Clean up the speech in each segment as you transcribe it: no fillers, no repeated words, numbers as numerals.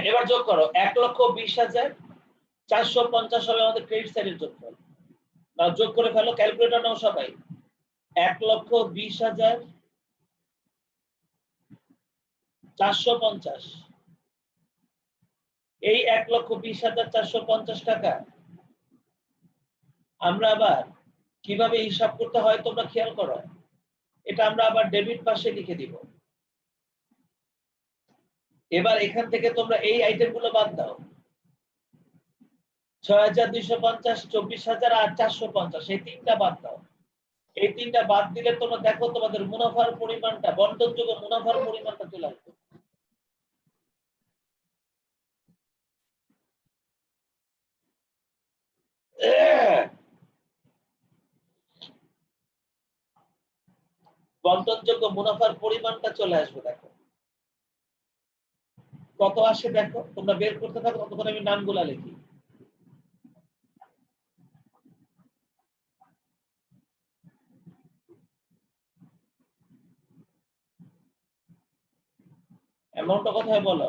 এবার যোগ করো 1,20,450 হবে আমাদের ক্রেডিট সাইডের যোগফল। নাও যোগ করে ফেলো, ক্যালকুলেটর নাও সবাই। 1,20,450, এই 1,20,450 টাকা আমরা আবার কিভাবে হিসাব করতে হয় তোমরা খেয়াল করো। এটা আমরা আবার ডেবিট পাশে লিখে দিব। এবার এখান থেকে তোমরা এই আইটেমগুলো বাদ দাও, 6,250, 24,000 আর 450, এই তিনটা বাদ দাও। এই তিনটা বাদ দিলে তোমরা দেখো তোমাদের মুনাফার পরিমাণটা, বন্টনযোগ্য মুনাফার পরিমাণটা চলে আসবে। বন্টনযোগ্য মুনাফার পরিমাণটা চলে আসবে। দেখো কত আসে, দেখো তোমরা বের করতে থাকো, ততক্ষণ আমি নামগুলা লিখি। অ্যামাউন্টটা কোথায় বলো?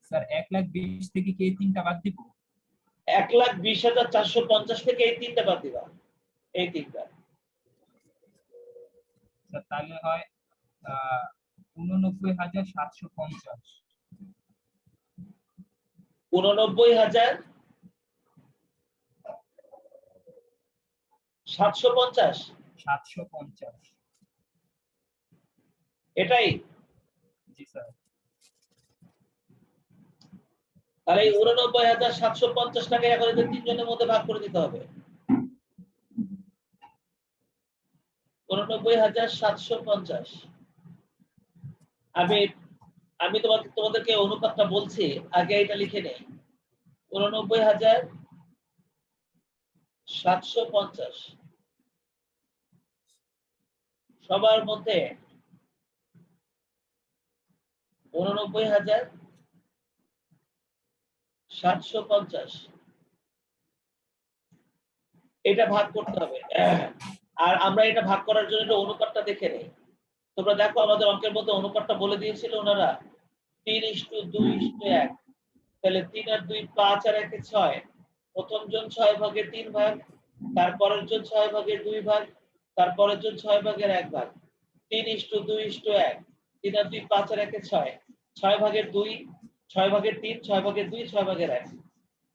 স্যার 1,20,000 থেকে কি এই তিনটা বাদ দিব? 1,20,450 থেকে এই তিনটা বাদ দিবা, এই তিনটা। স্যার তাহলে হয় 89,750। 89,750, 750, এটাই। জি স্যার। তাহলে এই 89,750 টাকা এখন এদের তিনজনের মধ্যে ভাগ করে দিতে হবে। 89,750। আমি তোমাদেরকে অনুপাতটা বলছি, আগে এটা লিখে নেই। 89,750 সবার মধ্যে 89,750 এটা ভাগ করতে হবে। আর আমরা এটা ভাগ করার জন্য একটা অনুপাতটা দেখে নেই। তোমরা দেখো আমাদের অঙ্কের মধ্যে অনুপাতটা বলে দিয়েছিল ওনারা 3:2:1। তাহলে 3 আর 2 5 আর 1 6। প্রথম জন 6 ভাগের 3 ভাগ, তারপরের জন 6 ভাগের 2 ভাগ, তারপরের জন 6 ভাগের 1 ভাগ। 3:2:1। 3 আর 2 5 আর 1 6। 6 ভাগের 2, 6 ভাগের 3, 6 ভাগের 2, 6 ভাগের 1।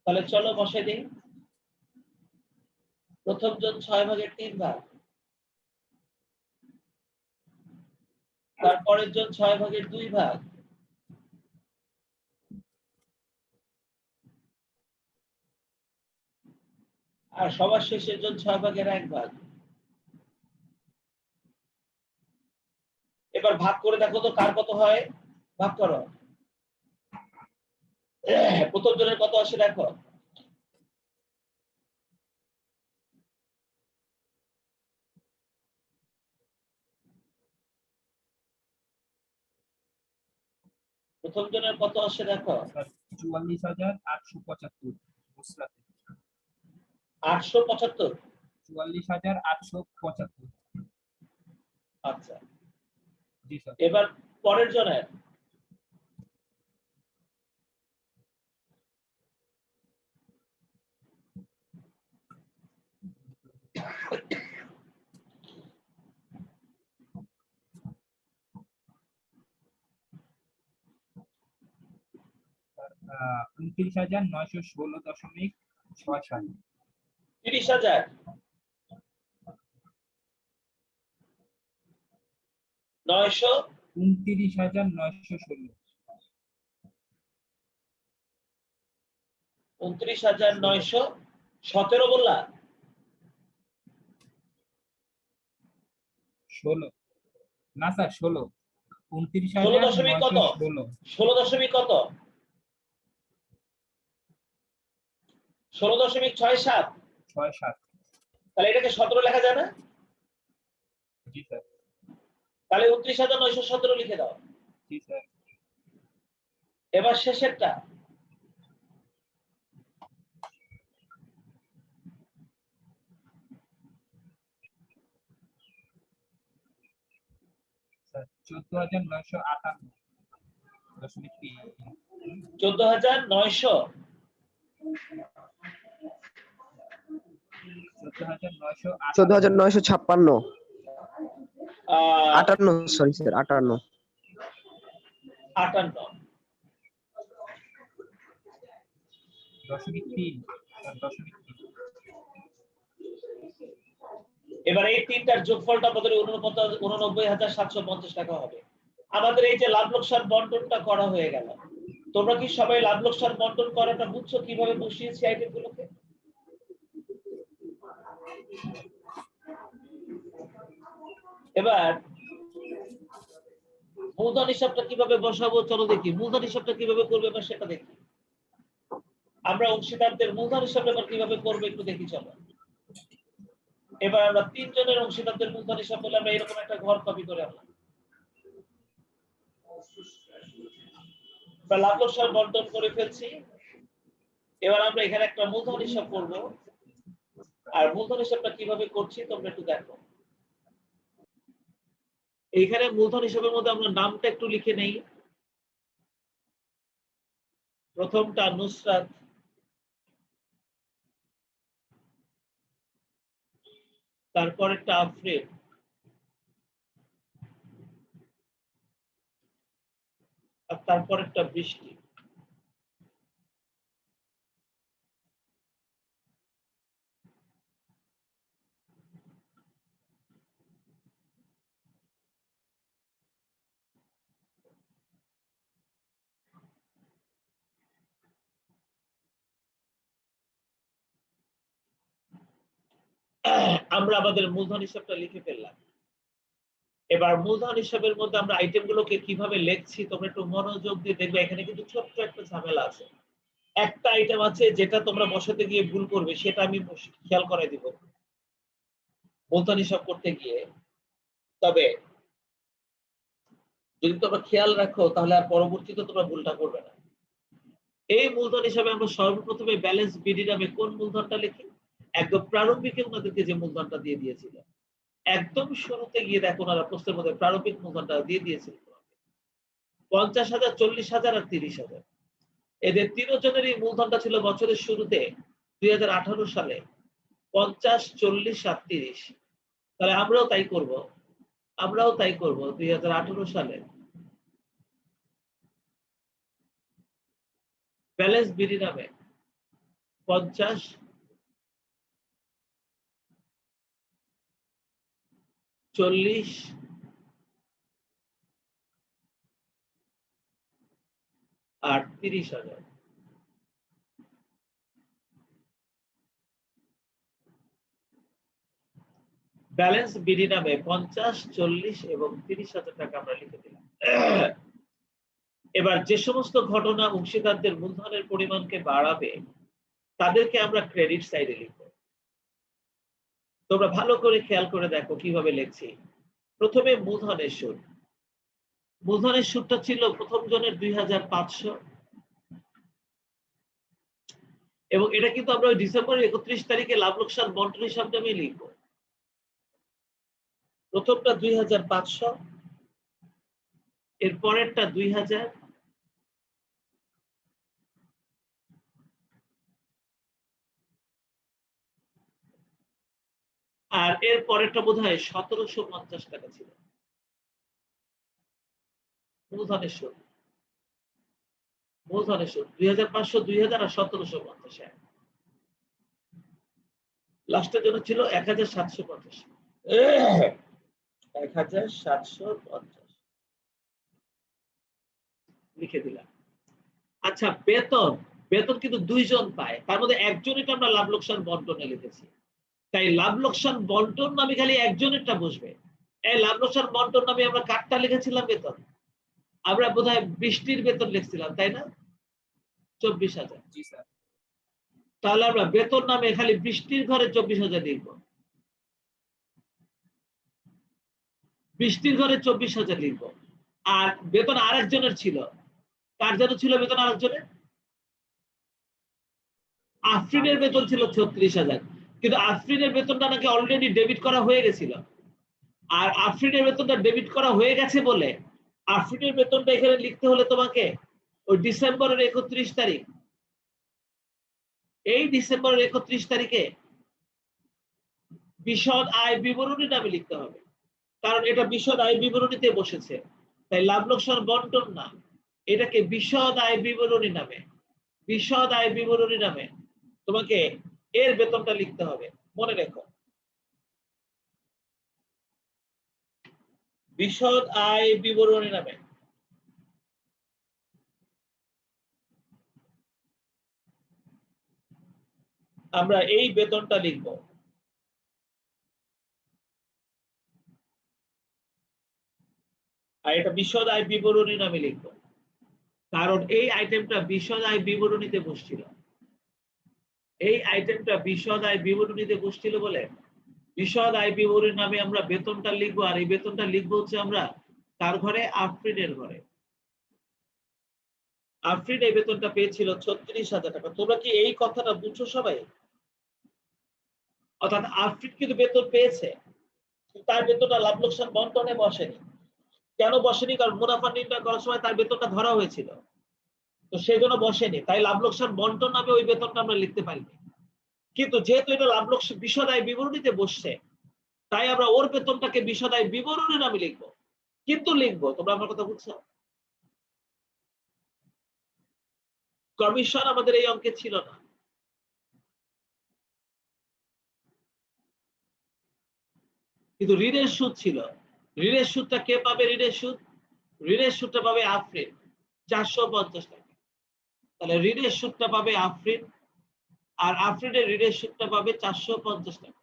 তাহলে চলো বসাই দিই। প্রথম জন 6 ভাগের 3 ভাগ, তারপরের জন 6 ভাগের 2 ভাগ, আর সবার শেষের জন 6 ভাগের 1 ভাগ। এবার ভাগ করে দেখো তো কার কত হয়, ভাগ করো। প্রথম জনের কত আসে দেখো। প্রথম জনের কত আসে দেখো। 44,875 মুসরাতে। 875। 44,875। আচ্ছা, জি স্যার। এবার পরের জনের। আহ, 29,916.67। 30,000। 900। 29,916। 29,917 বললা? 16 না স্যার, 16। 16 দশমিক কত? 29,916। 16 দশমিক কত? 16.67। 67। তাহলে এটাকে 17 লেখা যায় না? জি স্যার। তাহলে 29,917 লিখে দাও। জি স্যার। এবার শেষেরটা। স্যার 14,958.3 14,900 14,956 আহ 58 সরি স্যার 58 58 .3 স্যার 0.3 এবার এই তিনটার যোগফলটা আমাদের 89,750 টাকা হবে। আমাদের এই যে লাভ লোকসান বন্টনটা করা হয়ে গেল, তোমরা কি সবাই লাভ লোকসান বন্টন করাটা বুঝছো কিভাবে বসিয়েছি আইটেমগুলোকে? এবার মূলধন হিসাবটা কিভাবে বসাবো চলো দেখি। মূলধন হিসাবটা কিভাবে করবে এবার সেটা দেখি। আমরা অংশীদারদের মূলধন হিসাব এবার কিভাবে করবো একটু দেখি চলো। এবার আমরা তিনজনের অংশীদারদের মূলধন হিসাব বলে আমরা এরকম একটা ঘর কপি করে আনলাম। আমরা লাভ লোকসান বন্টন করে ফেলছি। এবার আমরা এখানে একটা মূলধন হিসাব করব। আর মূলধন হিসাবটা কিভাবে করছি তোমরা একটু দেখো। এইখানে মূলধন হিসাবের মধ্যে আমরা নামটা একটু লিখে নেই। প্রথমটা নুসরাত, তারপরেরটা আফরিন, আর তারপরেরটা বৃষ্টি। আমরা আমাদের মূলধন হিসাবটা লিখে ফেললাম। এবার মূলধন হিসাবের মধ্যে আমরা আইটেমগুলোকে কিভাবে লিখছি তোমরা একটু মনোযোগ দিয়ে দেখবে। এখানে কিন্তু ছোট্ট একটা ঝামেলা আছে। একটা আইটেম আছে যেটা তোমরা বসাতে গিয়ে ভুল করবে, সেটা আমি খেয়াল করাই দিব মূলধন হিসাব করতে গিয়ে। তবে যদি তোমরা খেয়াল রাখো তাহলে আর পরবর্তীতে তোমরা ভুলটা করবে না। এই মূলধন হিসাবে আমরা সর্বপ্রথমে ব্যালেন্স বিডি নামে কোন মূলধনটা লিখি? একদম প্রারম্ভিকে ওনাদেরকে যে মূলধনটা দিয়ে দিয়েছিল, একদম শুরুতে গিয়ে দেখো ওনারা প্রশ্নের মধ্যে প্রারম্ভিক মূলধনটা দিয়ে দিয়েছিল 50,000, 40,000 আর 30,000। এদের তিনজনেরই মূলধনটা ছিল বছরের শুরুতে 2018 সালে 50, 40 আর 30। তাহলে আমরাও তাই করব। 2018 সালে ব্যালেন্স বিডি নামে 50, 40 আর 30,000। ব্যালেন্স বিডি নামে 50, 40 এবং 30,000 টাকা আমরা লিখে দিলাম। এবার যে সমস্ত ঘটনা অংশীদারদের মূলধনের পরিমাণকে বাড়াবে তাদেরকে আমরা ক্রেডিট সাইডে লিখব। তোমরা ভালো করে খেয়াল করে দেখো কিভাবে লিখছি। প্রথমে মূলধনের সুদ। মূলধনের সুদটা ছিল প্রথম জনের 2,500 এবং এটা কিন্তু আমরা ওই ডিসেম্বরের 31 তারিখে লাভ লোকসান বন্টন হিসাব নামে লিখব। প্রথমটা 2,500, এর পরেরটা 2,000, আর এর পরেরটা বোধহয় 1,750 টাকা ছিল মূলধনের সুদ। 2,500, 2,000 আর 1,750। লাস্টের জন্য ছিল 1,750। 1,750 লিখে দিলাম। আচ্ছা, বেতন। বেতন কিন্তু দুইজন পায়, তার মধ্যে একজনেরটা আমরা লাভ লোকসান বন্টনে লিখেছি। তাই লাভ লোকসান বন্টন নামে খালি একজনেরটা বসবে। এই লাভ লোকসান বন্টন নামে আমরা কারটা লিখেছিলাম বেতন? আমরা বোধহয় বৃষ্টির বেতন লিখছিলাম, তাই না? 24,000। জি স্যার। তাহলে আমরা বেতন নামে খালি বৃষ্টির ঘরে 24,000 লিখবো। বৃষ্টির ঘরে 24,000 লিখবো। আর বেতন আরেকজনের ছিল। কার জন্য ছিল বেতন আরেকজনের? আফরিনের বেতন ছিল 36,000, কিন্তু আফরিনের বেতনটা নাকি অলরেডি ডেবিট করা হয়ে গেছিল। আর আফরিনের বেতনটা ডেবিট করা হয়ে গেছে বলে আফরিনের বেতনটা এখানে লিখতে হলে তোমাকে ওই ডিসেম্বরের 31 তারিখ, এই ডিসেম্বরের 31 তারিখে বিশদ আয় বিবরণী নামে লিখতে হবে, কারণ এটা বিশদ আয় বিবরণীতে বসেছে, তাই লাভ লোকসান বন্টন না, এটাকে বিশদ আয় বিবরণী নামে, বিশদ আয় বিবরণী নামে তোমাকে এর বেতনটা লিখতে হবে, মনে রেখো। বিশদ আয় বিবরণী নামে। আমরা এই বেতনটা লিখব। আর এটা বিশদ আয় বিবরণী নামে লিখব, কারণ এই আইটেমটা বিশদ আয় বিবরণীতে বসছিল, এই আইটেমটা বিশদ আয় বিবরণীতে বসছিল বলে বিশদ আয় বিবরণী নামে আমরা বেতনটা লিখবো। আর এই বেতনটা লিখবো হচ্ছে আমরা কার ঘরে? আফরিনের ঘরে। আফরিন এই বেতনটা পেয়েছিল 36,000 টাকা। তোমরা কি এই কথাটা বুঝছো সবাই? অর্থাৎ আফরিন কিন্তু বেতন পেয়েছে, তার বেতনটা লাভ লোকসান বন্টনে বসেনি। কেন বসেনি? কারণ মুনাফা নির্ণয় করার সময় তার বেতনটা ধরা হয়েছিল, তো সেই জন্য বসেনি, তাই লাভ লোকসান বন্টন নামে ওই বেতনটা আমরা লিখতে পারিনি। কিন্তু যেহেতু এটা লাভ লোকসান বিশদ আয় বিবরণীতে বসছে, তাই আমরা ওর বেতনটাকে বিশদ আয় বিবরণী নামে লিখবো। কিন্তু লিখবো, তোমরা আমার কথা বুঝছো? কমিশন আমাদের এই অঙ্কে ছিল না, কিন্তু ঋণের সুদ ছিল। ঋণের সুদটা কে পাবে? ঋণের সুদ, ঋণের সুদটা পাবে আফরিন 450 টাকা। তাহলে ঋণের সুদটা পাবে আফরিন, আর আফরিনের ঋণের সুদটা পাবে 450 টাকা।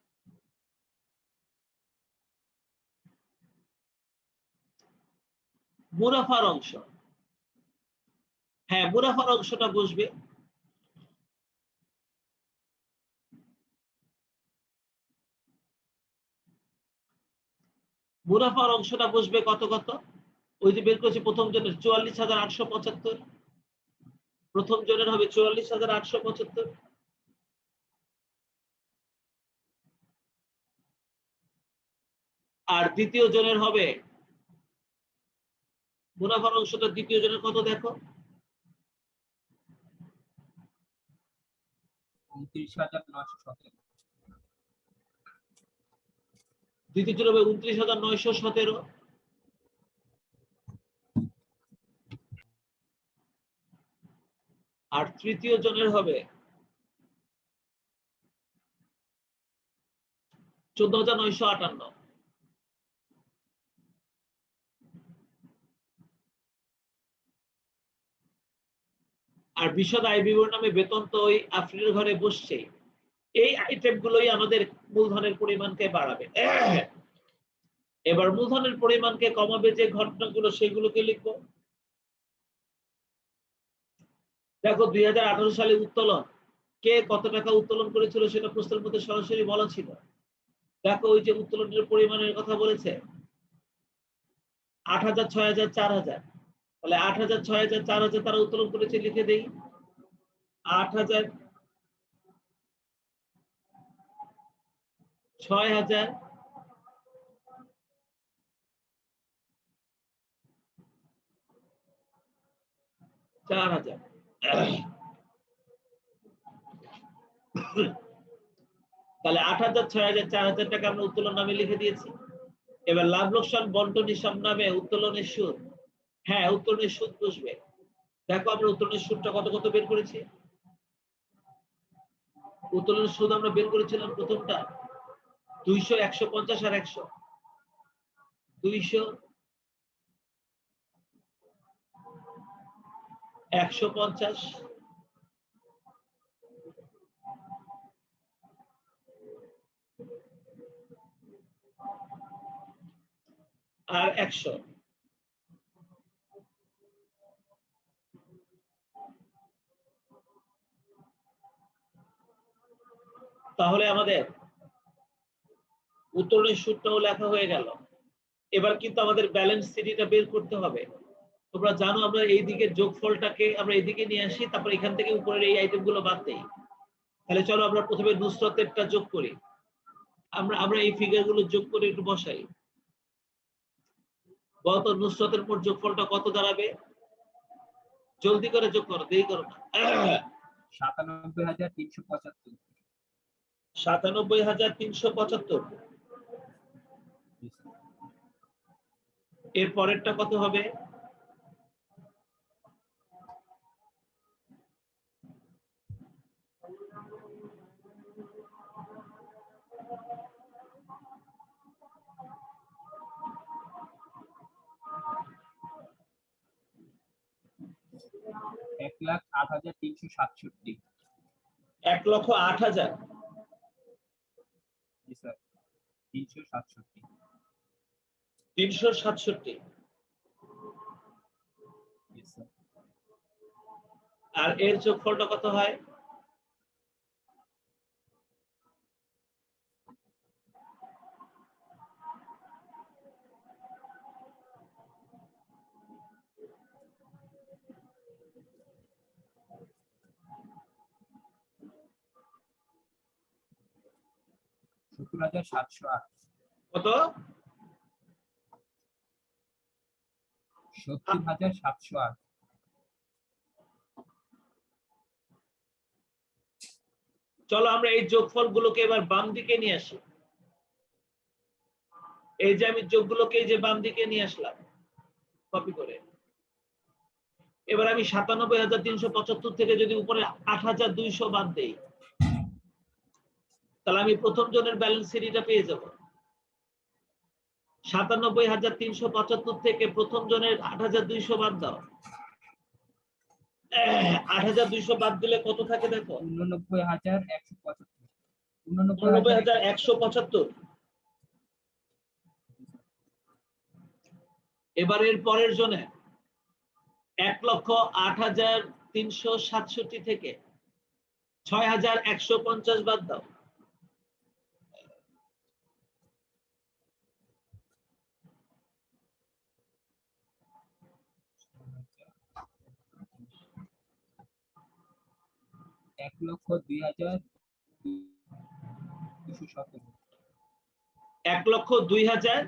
মুনাফার অংশ, হ্যাঁ মুনাফার অংশটা বসবে মুনাফার অংশটা বসবে কত কত? ওই যে বের করেছি প্রথম জনের 44,875, প্রথম জনের হবে 44,875, আর দ্বিতীয় জনের হবে মুনাফার অংশটা দ্বিতীয় জনের কত দেখো? 29,917। দ্বিতীয় জন হবে 29,917, আর তৃতীয় জনের হবে 14,958। আর বিশদ আয় বিবরণ নামে বেতন তো ওই আফরিনের ঘরে বসছে। এই আইটেম গুলোই আমাদের মূলধনের পরিমাণকে বাড়াবে। এবার মূলধনের পরিমাণকে কমাবে যে ঘটনাগুলো, সেগুলোকে লিখবো। দেখো 2018 সালে উত্তোলন, কে কত টাকা উত্তোলন করেছিল সেটা প্রশ্নের মধ্যে সরাসরি বলা ছিল। দেখো ওই যে উত্তোলনের পরিমাণের কথা বলেছে 8,000, 6,000, 4,000, তাহলে 8,000, 6,000, 4,000 তারা উত্তোলন করেছে, লিখে দেই 8,000, 6,000, 4,000। তাহলে 8,000, 6,000, 4,000 টাকা আমরা উত্তোলন নামে লিখে দিয়েছি। এবার লাভ লোকসান বন্টন হিসাব নামে উত্তোলনের সুদ, হ্যাঁ উত্তোলনের সুদ বসবে। দেখো আমরা উত্তোলনের সুদটা কত কত বের করেছি। উত্তোলনের সুদ আমরা বের করেছিলাম প্রথমটা 200, 150 আর 100। 200, 150 আর 100। তাহলে আমাদের উত্তোলনের সুদটাও লেখা হয়ে গেল। এবার কিন্তু আমাদের ব্যালেন্স শিটটা বের করতে হবে। তোমরা জানো আমরা এই দিকের যোগফলটাকে আমরা এইদিকে নিয়ে আসি, তারপর এখান থেকে উপরের এই আইটেমগুলো বাদ দেই। তাহলে চলো আমরা প্রথমে নুসরতেরটা যোগ করি। আমরা এই ফিগারগুলো যোগ করে একটু বসাই। বলতো নুসরতের মোট যোগফলটা কত দাঁড়াবে? জলদি করে যোগ করো, দেরি করো না। 97,375। 97,375। এর পরেরটা কত হবে? এক লাখ 8,367। 1,08,000। জি স্যার, 367। 367। জি স্যার। আর এর যোগফলটা কত হয়? সত্তর হাজার 708। কত? 70,708। চলো আমরা এই যোগফল গুলোকে এবার বাম দিকে নিয়ে আসি। এই যে আমি যোগগুলোকে এই যে বাম দিকে নিয়ে আসলাম কপি করে। এবার আমি 97,375 থেকে যদি উপরে 8,200 বাদ দেই, তাহলে আমি প্রথম জনের ব্যালেন্স সিরিজটা পেয়ে যাব। 97,375 থেকে প্রথম জনের 8,200 বাদ দাও। 8,200 বাদ দিলে কত থাকে দেখো? 89,175। 89,175। এবার এর পরের জনে 1,08,367 থেকে 6,150 বাদ দাও। এক লক্ষ 2,217। 1,02,000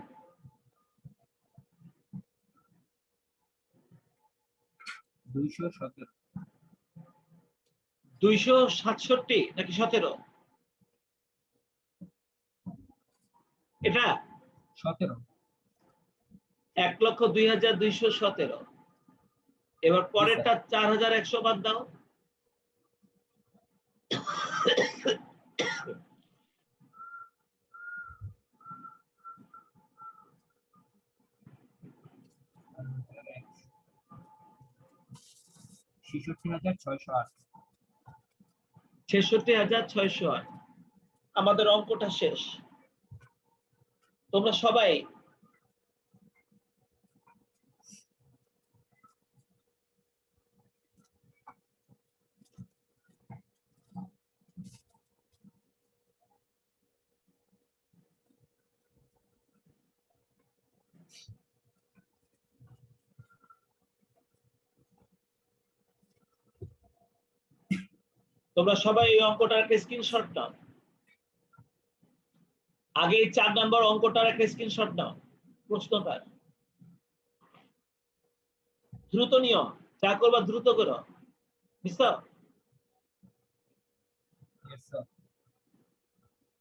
217। 267 নাকি 17? এটা 17। 1,02,217। এবার পরেরটা 4,100 বাদ দাও। ছেষট্টি হাজার 608। 66,608। আমাদের অঙ্কটা শেষ। তোমরা সবাই এই অঙ্কটার একটা স্ক্রিনশট নাও। আগে এই 4 নম্বর অঙ্কটার একটা স্ক্রিনশট নাও। প্রশ্নটা দ্রুত নিও, যা করবা দ্রুত করো। বুঝছো?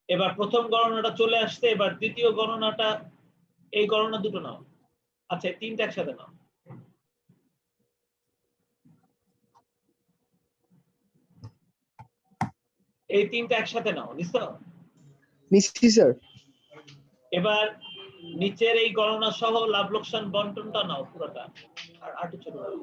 এবার প্রথম গণনাটা চলে আসছে, এবার দ্বিতীয় গণনাটা, এই গণনা দুটো নাও। আচ্ছা, তিনটা একসাথে নাও। এই তিনটা একসাথে নাও। বুঝছো? নিশ্চয়ই স্যার। এবার নিচের এই গণনা সহ লাভ লোকসান বন্টনটা নাও পুরোটা। আর আটু ছোট নাও।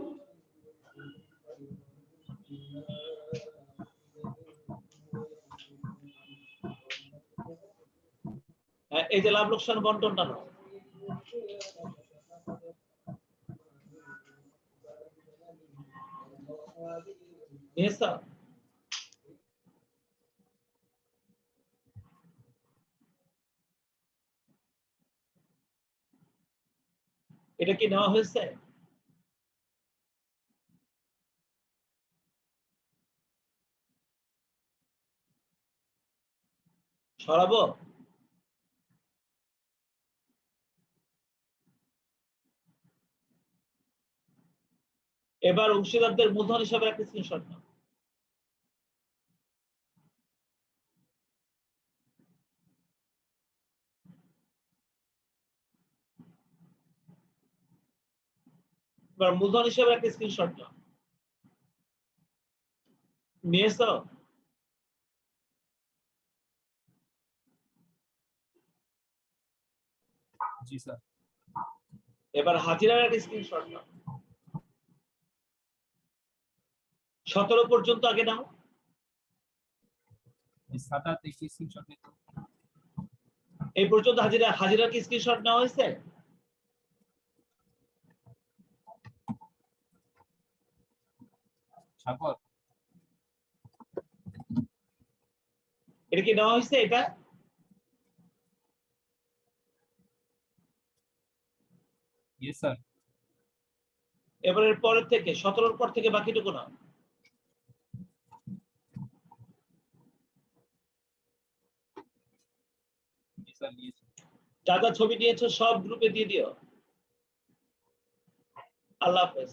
এই যে লাভ লোকসান বন্টনটা নাও। নিয়েছো? এটা কি নেওয়া হয়েছে? সরাবো? এবার অংশীদারদের মূলধন হিসাবে একটা স্ক্রিনশট নাও। এবার মূলধন হিসাবে একটা স্ক্রিনশট নাও। নিয়েছো? জি স্যার। এবার হাজিরার একটা স্ক্রিনশট নাও। 17 পর্যন্ত আগে নাও। সাতাত একটি স্ক্রিনশট নিতে। এই পর্যন্ত হাজিরা কি স্ক্রিনশট নেওয়া হয়েছে? সাগর এটা কি নেওয়া হয়েছে? এটা ইয়েস স্যার। এবারের পরের থেকে 17 পর থেকে বাকিটুকু নাও। জি স্যার নিয়েছি। যা যা ছবি নিয়েছো সব গ্রুপে দিয়ে দিও। আল্লাহ হাফেজ।